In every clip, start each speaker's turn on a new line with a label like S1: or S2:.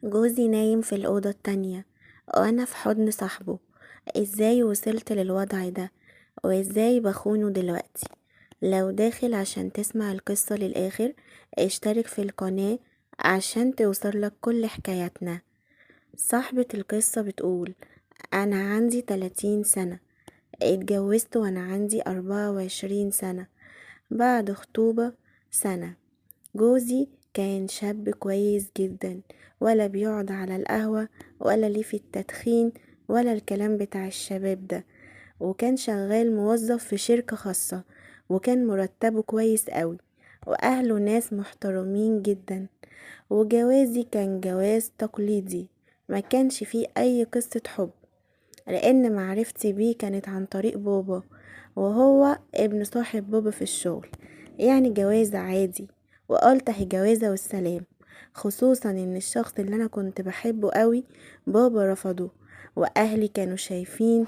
S1: جوزي نايم في الأوضة التانية وأنا في حضن صاحبه. ازاي وصلت للوضع ده؟ وازاي بخونه دلوقتي؟ لو داخل عشان تسمع القصة للآخر، اشترك في القناة عشان توصلك كل حكاياتنا. صاحبة القصة بتقول: أنا عندي 30 سنة، اتجوزت وأنا عندي 24 سنة بعد خطوبة سنة. جوزي كان شاب كويس جدا، ولا بيقعد على القهوة ولا ليه في التدخين ولا الكلام بتاع الشباب ده، وكان شغال موظف في شركة خاصة، وكان مرتبه كويس قوي، وأهله ناس محترمين جدا. وجوازي كان جواز تقليدي، ما كانش فيه أي قصة حب، لأن معرفتي بيه كانت عن طريق بابا، وهو ابن صاحب بابا في الشغل. يعني جوازة عادي، وقلت اهي جوازة والسلام. خصوصا ان الشخص اللي انا كنت بحبه قوي بابا رفضه، واهلي كانوا شايفين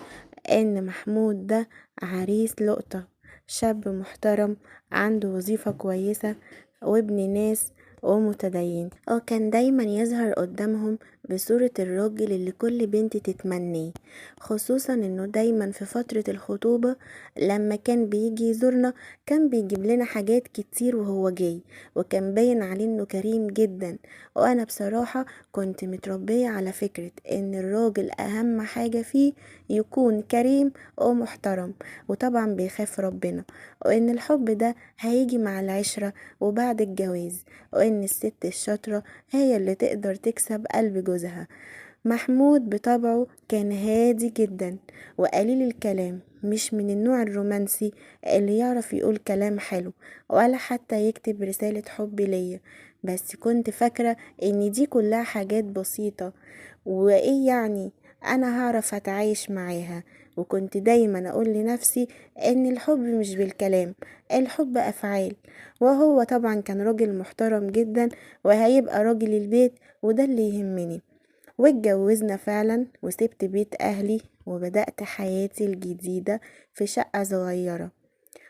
S1: ان محمود ده عريس لقطة، شاب محترم عنده وظيفة كويسة وابن ناس ومتدين، وكان دايما يظهر قدامهم بصورة الراجل اللي كل بنت تتمنيه. خصوصا انه دايما في فترة الخطوبة لما كان بيجي يزورنا كان بيجيب لنا حاجات كتير وهو جاي، وكان باين عليه انه كريم جدا. وانا بصراحة كنت متربية على فكرة ان الراجل اهم حاجة فيه يكون كريم ومحترم، وطبعا بيخاف ربنا، وان الحب ده هيجي مع العشرة وبعد الجواز، وان الست الشاطرة هي اللي تقدر تكسب قلب جوزها. محمود بطبعه كان هادي جدا وقليل الكلام، مش من النوع الرومانسي اللي يعرف يقول كلام حلو ولا حتى يكتب رسالة حب ليا. بس كنت فاكرة ان دي كلها حاجات بسيطة، وايه يعني انا هعرف اتعايش معاها. وكنت دايما اقول لنفسي ان الحب مش بالكلام، الحب افعال. وهو طبعا كان راجل محترم جدا، وهيبقى راجل البيت، وده اللي يهمني. واتجوزنا فعلا، وسبت بيت أهلي وبدأت حياتي الجديدة في شقة صغيرة.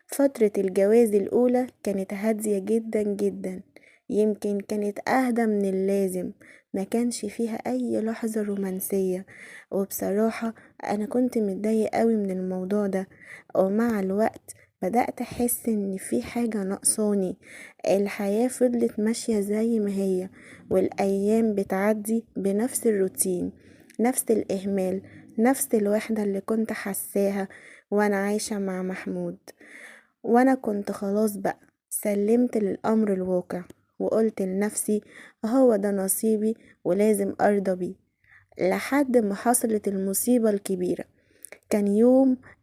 S1: فترة الجواز الأولى كانت هادية جدا جدا، يمكن كانت أهدى من اللازم، ما كانش فيها أي لحظة رومانسية. وبصراحة أنا كنت متضايقة قوي من الموضوع ده، ومع الوقت بدأت أحس إن في حاجة ناقصاني. الحياة فضلت ماشية زي ما هي، والأيام بتعدي بنفس الروتين، نفس الإهمال، نفس الوحدة اللي كنت حساها وأنا عايشة مع محمود. وانا كنت خلاص بقى سلمت للأمر الواقع، وقلت لنفسي هو ده نصيبي ولازم أرضى بيه. لحد ما حصلت المصيبة الكبيرة. كان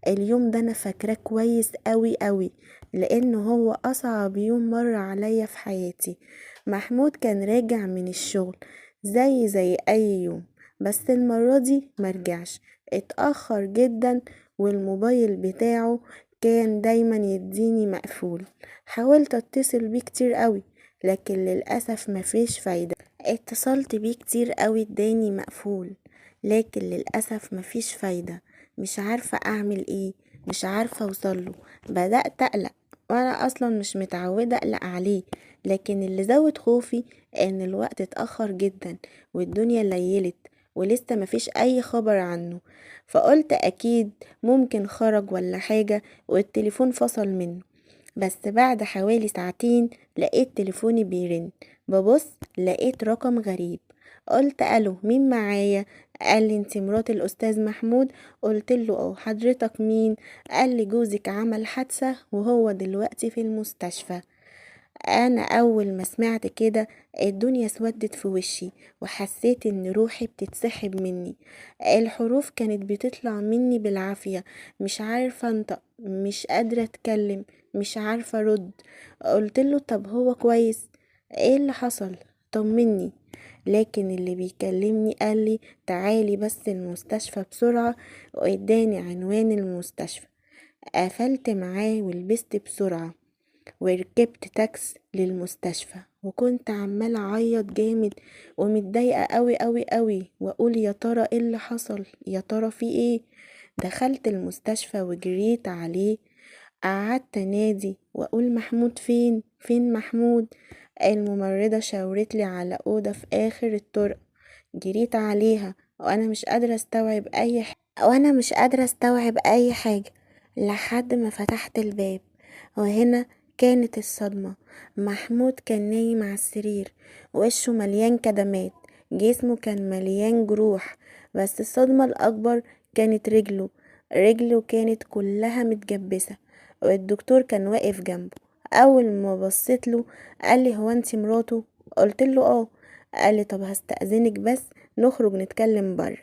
S1: اليوم ده أنا فاكراه كويس قوي قوي، لأنه هو أصعب يوم مر عليا في حياتي. محمود كان راجع من الشغل زي أي يوم، بس المرة دي مرجعش، اتأخر جدا، والموبايل بتاعه كان دايما يديني مقفول. حاولت اتصل بيه كتير قوي، لكن للأسف مفيش فايدة. اتصلت بيه كتير قوي اداني مقفول، لكن للأسف مفيش فايدة. مش عارفة اعمل ايه، مش عارفة اوصله. بدأت اقلق، وانا اصلا مش متعودة اقلق عليه، لكن اللي زود خوفي ان الوقت اتأخر جدا والدنيا ليلت ولسه مفيش اي خبر عنه. فقلت اكيد ممكن خرج ولا حاجة والتليفون فصل منه. بس بعد حوالي ساعتين لقيت تليفوني بيرن، ببص لقيت رقم غريب. قلت الو، مين معايا؟ قال لي انتي مرات الاستاذ محمود. قلت له اه، حضرتك مين؟ قال لي جوزك عمل حادثة وهو دلوقتي في المستشفى. انا اول ما سمعت كده الدنيا اسودت في وشي، وحسيت ان روحي بتتسحب مني. الحروف كانت بتطلع مني بالعافية، مش عارفة انطق، مش قادرة اتكلم، مش عارفة ارد. قلت له طب هو كويس؟ ايه اللي حصل؟ طمني. لكن اللي بيكلمني قال لي تعالي بس المستشفى بسرعة، واداني عنوان المستشفى. قفلت معاه ولبست بسرعة وركبت تاكس للمستشفى، وكنت عمالة اعيط جامد ومتضايقة قوي قوي قوي، واقول يا ترى ايه اللي حصل، يا ترى في ايه. دخلت المستشفى وجريت عليه، قعدت انادي واقول محمود فين محمود. الممرضة شاورت لي على أوضة في آخر الطرق. جريت عليها وانا مش قادرة استوعب اي حاجة لحد ما فتحت الباب. وهنا كانت الصدمة. محمود كان نايم على السرير، وشه مليان كدمات، جسمه كان مليان جروح. بس الصدمة الأكبر كانت رجله كانت كلها متجبسة، والدكتور كان واقف جنبه. أول ما بصيت له قال لي: هو انتي مراته؟ قلت له اه. قال لي: طب هستأذنك بس نخرج نتكلم بره.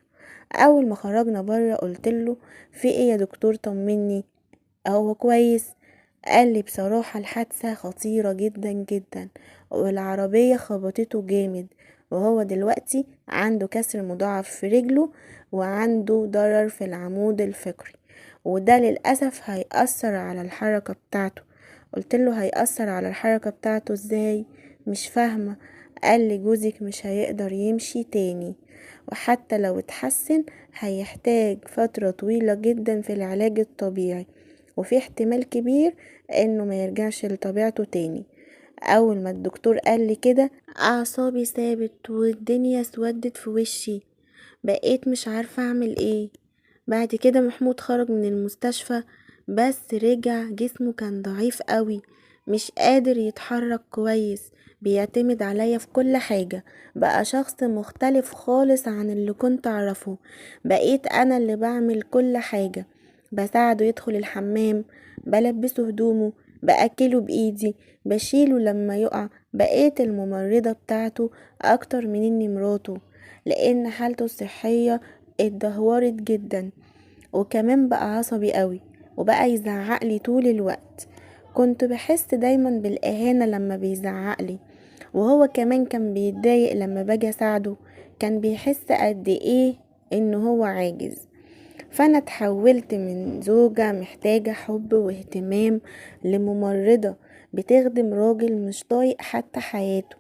S1: اول ما خرجنا بره قلت له: في ايه يا دكتور؟ طمني، هو كويس؟ قال لي: بصراحة الحادثة خطيرة جدا جدا، والعربية خبطته جامد، وهو دلوقتي عنده كسر مضاعف في رجله، وعنده ضرر في العمود الفقري، وده للأسف هيأثر على الحركة بتاعته. قلت له: هيأثر على الحركة بتاعته ازاي؟ مش فاهمة. قال لي: جوزك مش هيقدر يمشي تاني، وحتى لو اتحسن هيحتاج فترة طويلة جدا في العلاج الطبيعي، وفي احتمال كبير انه ما يرجعش لطبيعته تاني. اول ما الدكتور قال لي كده اعصابي ثابت والدنيا اسودت في وشي، بقيت مش عارفة اعمل ايه. بعد كده محمود خرج من المستشفى، بس رجع جسمه كان ضعيف قوي، مش قادر يتحرك كويس، بيعتمد عليا في كل حاجة. بقى شخص مختلف خالص عن اللي كنت اعرفه. بقيت انا اللي بعمل كل حاجة، بساعده يدخل الحمام، بلبسه هدومه، بأكله بإيدي، بشيله لما يقع. بقيت الممرضة بتاعته أكتر من إني مراته، لأن حالته الصحية اتدهورت جدا. وكمان بقى عصبي قوي، وبقى يزعقلي طول الوقت. كنت بحس دايما بالإهانة لما بيزعقلي، وهو كمان كان بيتضايق لما باجي أساعده. كان بيحس قد إيه إنه هو عاجز. فأنا اتحولت من زوجة محتاجة حب واهتمام لممرضة بتخدم راجل مش طايق حتى حياته.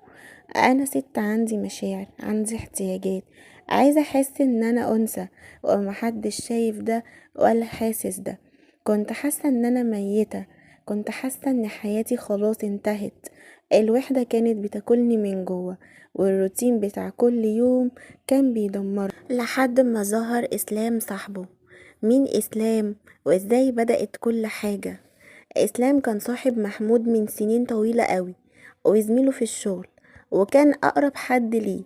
S1: أنا ست عندي مشاعر، عندي احتياجات، عايزة أحس إن أنا أنثى، ومحدش شايف ده ولا حاسس ده. كنت حاسة إن أنا ميتة، كنت حاسة إن حياتي خلاص انتهت. الوحدة كانت بتاكلني من جوه، والروتين بتاع كل يوم كان بيدمر. لحد ما ظهر إسلام صاحبه. مين إسلام؟ وإزاي بدأت كل حاجة؟ إسلام كان صاحب محمود من سنين طويلة قوي، وزميله في الشغل، وكان أقرب حد ليه.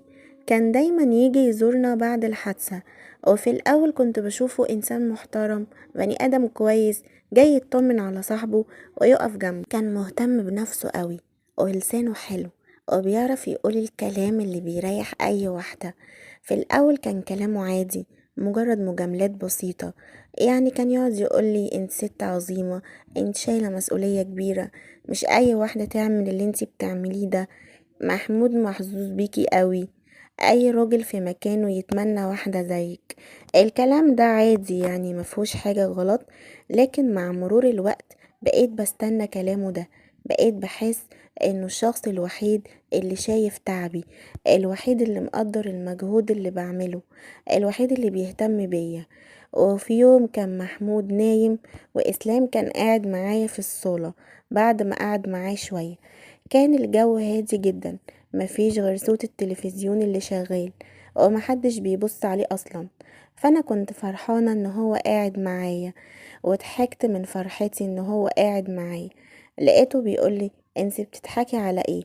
S1: كان دايما يجي يزورنا بعد الحادثة، وفي الأول كنت بشوفه إنسان محترم، بني آدم كويس، جاي يطمن على صاحبه ويقف جنبه. كان مهتم بنفسه قوي، ولسانه حلو، وبيعرف يقول الكلام اللي بيريح أي واحدة. في الأول كان كلامه عادي، مجرد مجاملات بسيطة. يعني كان يقعد يقولي: انت ست عظيمة، انت شايلة مسؤولية كبيرة، مش اي واحدة تعمل اللي انت بتعمليه ده. محمود محظوظ بيكي قوي، اي راجل في مكانه يتمنى واحدة زيك. الكلام ده عادي، يعني مفهوش حاجة غلط. لكن مع مرور الوقت بقيت بستنى كلامه ده، بقيت بحس انه الشخص الوحيد اللي شايف تعبي، الوحيد اللي مقدر المجهود اللي بعمله، الوحيد اللي بيهتم بيا. وفي يوم كان محمود نايم، وإسلام كان قاعد معايا في الصالة. بعد ما قعد معاه شوية كان الجو هادي جدا، مفيش غير صوت التلفزيون اللي شغال، ومحدش بيبص عليه أصلا. فأنا كنت فرحانة إن هو قاعد معايا، وضحكت من فرحتي إن هو قاعد معايا. لقيته بيقولي: انت بتضحكي على ايه؟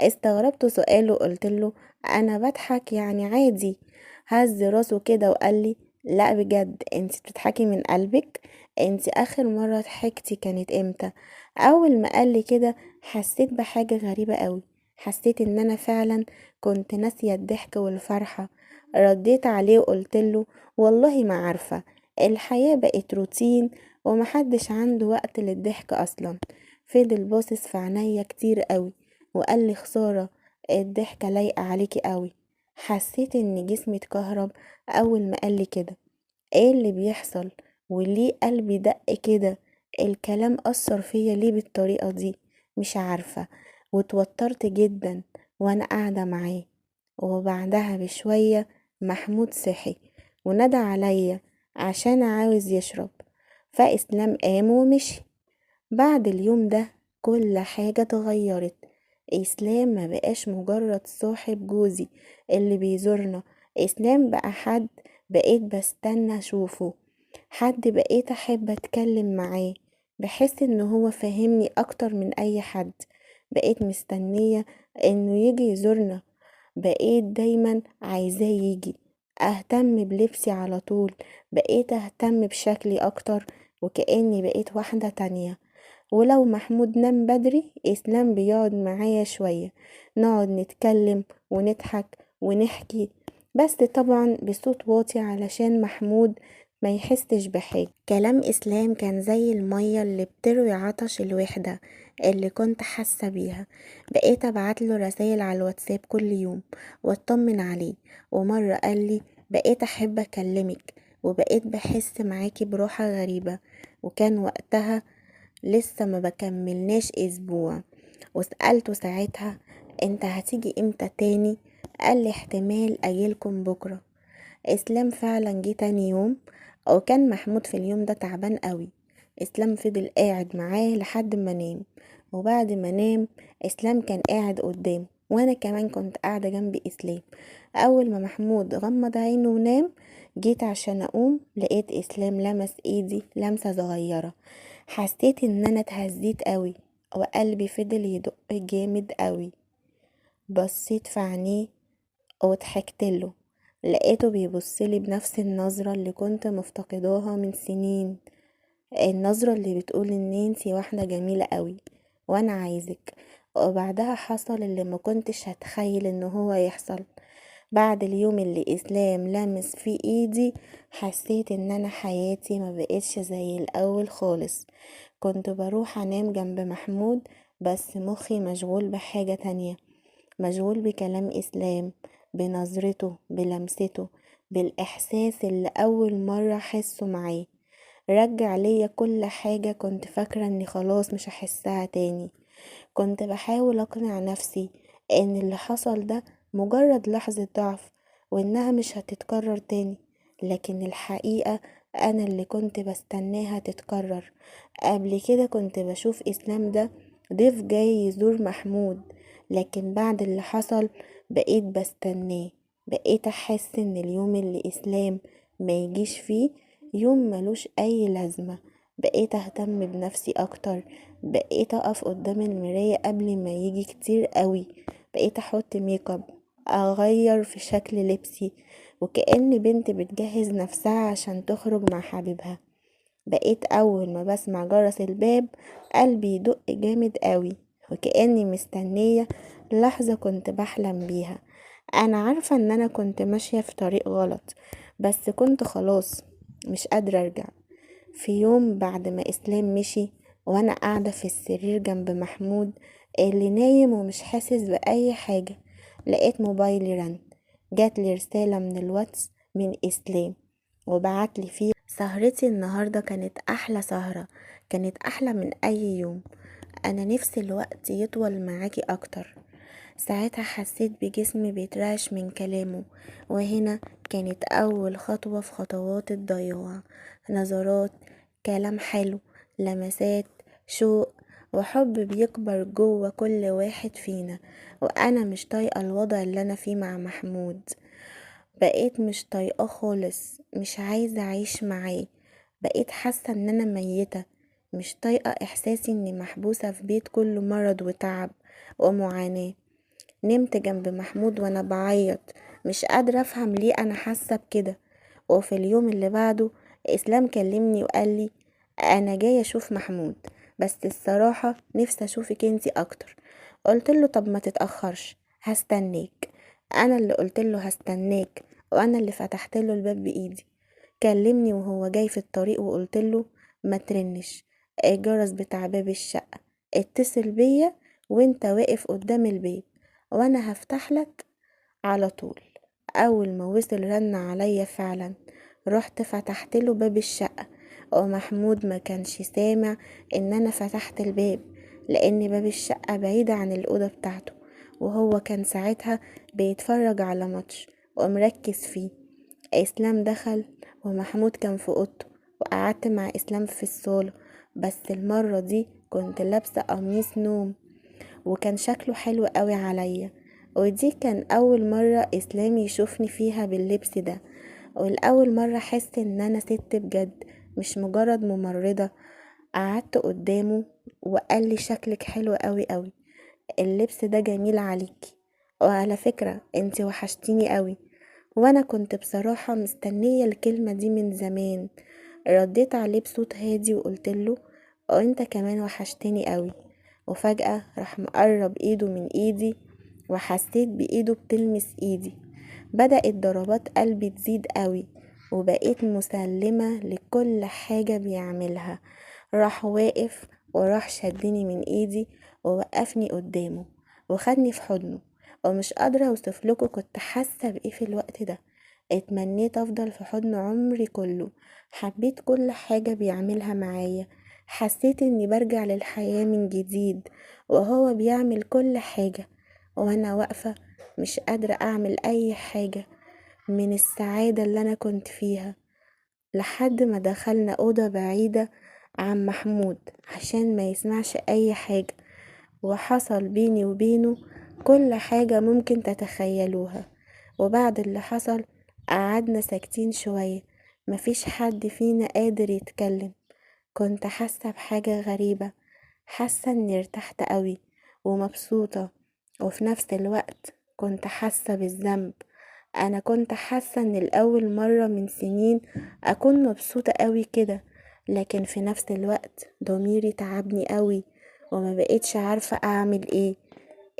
S1: استغربت سؤاله، قلتله: انا بضحك يعني عادي. هز راسه كده وقال لي: لا بجد، انت بتضحكي من قلبك؟ انت اخر مرة ضحكتي كانت امتى؟ اول ما قال لي كده حسيت بحاجة غريبة قوي، حسيت ان انا فعلا كنت ناسية الضحك والفرحة. رديت عليه وقلتله: والله ما عارفة، الحياة بقت روتين، ومحدش عنده وقت للضحك اصلا. فضل باصص في عينيا كتير قوي، وقال لي: خسارة، الضحكة لايقة عليكي قوي. حسيت ان جسمي اتكهرب اول ما قال لي كده. ايه اللي بيحصل؟ وليه قلبي دق كده؟ الكلام اثر فيا ليه بالطريقة دي؟ مش عارفة. واتوترت جدا وانا قاعدة معاه. وبعدها بشوية محمود صحي ونادى عليا عشان عاوز يشرب، فإسلام قام ومشي. بعد اليوم ده كل حاجة اتغيرت. إسلام ما بقاش مجرد صاحب جوزي اللي بيزورنا، اسلام بقى حد بقيت بستنى اشوفه، حد بقيت احب اتكلم معاه، بحس ان هو فاهمني اكتر من اي حد. بقيت مستنية انه يجي يزورنا، بقيت دايما عايزاه يجي. اهتم بلبسي على طول، بقيت اهتم بشكلي اكتر، وكأني بقيت واحدة تانية. ولو محمود نام بدري، اسلام بيقعد معايا شوية، نقعد نتكلم ونضحك ونحكي، بس طبعا بصوت واطي علشان محمود ما يحسش بحاجة. كلام اسلام كان زي المية اللي بتروي عطش الوحدة اللي كنت حاسة بيها. بقيت ابعتله رسائل على الواتساب كل يوم واطمن عليه. ومرة قالي بقيت احب اكلمك، وبقيت بحس معاكي بروحة غريبة. وكان وقتها لسه ما بكملناش اسبوع، وسألته ساعتها انت هتيجي امتى تاني؟ قال لي احتمال اجيلكم بكرة. اسلام فعلا جه تاني يوم، وكان محمود في اليوم ده تعبان قوي. اسلام فضل قاعد معاه لحد ما نام، وبعد ما نام اسلام كان قاعد قدامه، وانا كمان كنت قاعدة جنب اسلام. اول ما محمود غمض عينه ونام، جيت عشان اقوم لقيت اسلام لمس ايدي لمسة صغيرة. حسيت ان انا اتهزيت قوي، وقلبي فضل يدق جامد قوي. بصيت في عينيه وضحكتله، لقيته بيبصلي بنفس النظرة اللي كنت مفتقداها من سنين، النظرة اللي بتقول ان انتي واحدة جميلة قوي وانا عايزك. وبعدها حصل اللي ما كنتش هتخيل ان هو يحصل. بعد اليوم اللي اسلام لمس فيه ايدي، حسيت ان انا حياتي ما بقتش زي الاول خالص. كنت بروح انام جنب محمود، بس مخي مشغول بحاجة تانية، مشغول بكلام اسلام، بنظرته، بلمسته، بالاحساس اللي اول مرة احسه معاه. رجع ليا كل حاجة كنت فاكرة اني خلاص مش هحسها تاني. كنت بحاول اقنع نفسي ان اللي حصل ده مجرد لحظة ضعف، وانها مش هتتكرر تاني. لكن الحقيقة انا اللي كنت بستناها تتكرر. قبل كده كنت بشوف اسلام ده ضيف جاي يزور محمود، لكن بعد اللي حصل بقيت بستناه. بقيت احس ان اليوم اللي اسلام ما يجيش فيه يوم ملوش اي لازمة. بقيت اهتم بنفسي اكتر، بقيت اقف قدام المراية قبل ما يجي كتير قوي، بقيت احط ميك اب، اغير في شكل لبسي، وكأن بنت بتجهز نفسها عشان تخرج مع حبيبها. بقيت اول ما بسمع جرس الباب قلبي يدق جامد قوي، وكأني مستنية لحظة كنت بحلم بيها. انا عارفة ان انا كنت ماشية في طريق غلط، بس كنت خلاص مش قادرة ارجع. في يوم بعد ما اسلام مشي، وانا قاعدة في السرير جنب محمود اللي نايم ومش حاسس بأي حاجة، لقيت موبايلي رن. جاتلي رسالة من الواتس من اسلام، وبعتلي فيه سهرتي النهاردة كانت احلى سهرة، كانت احلى من اي يوم. انا نفسي الوقت يطول معاكي اكتر. ساعتها حسيت بجسمي بيترعش من كلامه، وهنا كانت أول خطوة في خطوات الضياع. نظرات، كلام حلو، لمسات، شوق وحب بيكبر جوه كل واحد فينا. وأنا مش طايقة الوضع اللي أنا فيه مع محمود، بقيت مش طايقاه خالص، مش عايزة أعيش معاه. بقيت حاسة إن أنا ميتة، مش طايقة إحساسي إني محبوسة في بيت كله مرض وتعب ومعاناة. نمت جنب محمود وانا بعيط، مش قادرة افهم ليه انا حاسة بكده. وفي اليوم اللي بعده اسلام كلمني وقال لي انا جاي اشوف محمود، بس الصراحة نفسي اشوفك انتي اكتر. قلت له طب ما تتأخرش، هستناك. انا اللي قلت له هستناك، وانا اللي فتحت له الباب بايدي. كلمني وهو جاي في الطريق، وقلت له ما ترنش، الجرس بتاع باب الشقة، اتصل بيا وانت واقف قدام البيت وانا هفتح لك على طول. اول ما وصل رن عليا فعلا، رحت فتحت له باب الشقة، ومحمود ما كانش سامع ان انا فتحت الباب، لان باب الشقة بعيدة عن الأوضة بتاعته، وهو كان ساعتها بيتفرج على ماتش ومركز فيه. اسلام دخل ومحمود كان في اوضته، وقعدت مع اسلام في الصالة، بس المرة دي كنت لابسة قميص نوم وكان شكله حلو قوي عليا. ودي كان أول مرة إسلام يشوفني فيها باللبس ده، والأول مرة أحس إن أنا ست بجد مش مجرد ممرضة. قعدت قدامه وقال لي شكلك حلو قوي قوي، اللبس ده جميل عليكي، وعلى فكرة انتي وحشتيني قوي. وانا كنت بصراحة مستنية الكلمة دي من زمان. رديت عليه بصوت هادي وقلتله وانت كمان وحشتني قوي. وفجأة راح مقرب ايده من ايدي، وحسيت بايده بتلمس ايدي. بدأت ضربات قلبي تزيد قوي، وبقيت مسلمة لكل حاجة بيعملها. راح واقف وراح شدني من ايدي ووقفني قدامه وخدني في حضنه. ومش قادرة اوصفلكوا كنت حاسة بايه في الوقت ده. اتمنيت افضل في حضن عمري كله. حبيت كل حاجة بيعملها معايا. حسيت اني برجع للحياة من جديد، وهو بيعمل كل حاجة وانا واقفة مش قادرة اعمل اي حاجة من السعادة اللي انا كنت فيها. لحد ما دخلنا أوضة بعيدة عن محمود عشان ما يسمعش أي حاجة، وحصل بيني وبينه كل حاجة ممكن تتخيلوها. وبعد اللي حصل قعدنا ساكتين شوية، مفيش حد فينا قادر يتكلم. كنت حاسة بحاجة غريبة، حاسة اني ارتحت قوي ومبسوطة، وفي نفس الوقت كنت حاسة بالذنب. انا كنت حاسة ان الاول مرة من سنين اكون مبسوطة قوي كده، لكن في نفس الوقت ضميري تعبني قوي وما بقيتش عارفة اعمل ايه.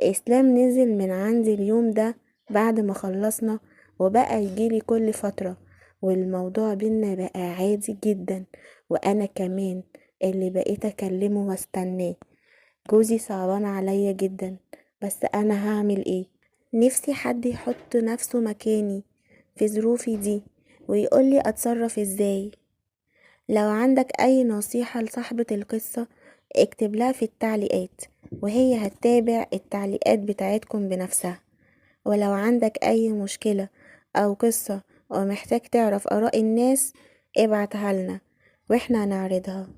S1: اسلام نزل من عندي اليوم ده بعد ما خلصنا، وبقى يجيلي كل فترة، والموضوع بينا بقى عادي جدا. وانا كمان اللي بقيت اكلمه واستناه. جوزي صعبان عليا جدا، بس انا هعمل ايه؟ نفسي حد يحط نفسه مكاني في ظروفي دي ويقولي اتصرف ازاي. لو عندك اي نصيحة لصاحبة القصة اكتب لها في التعليقات، وهي هتتابع التعليقات بتاعتكم بنفسها. ولو عندك اي مشكلة او قصة ومحتاج تعرف اراء الناس ابعتها لنا واحنا هنعرضها.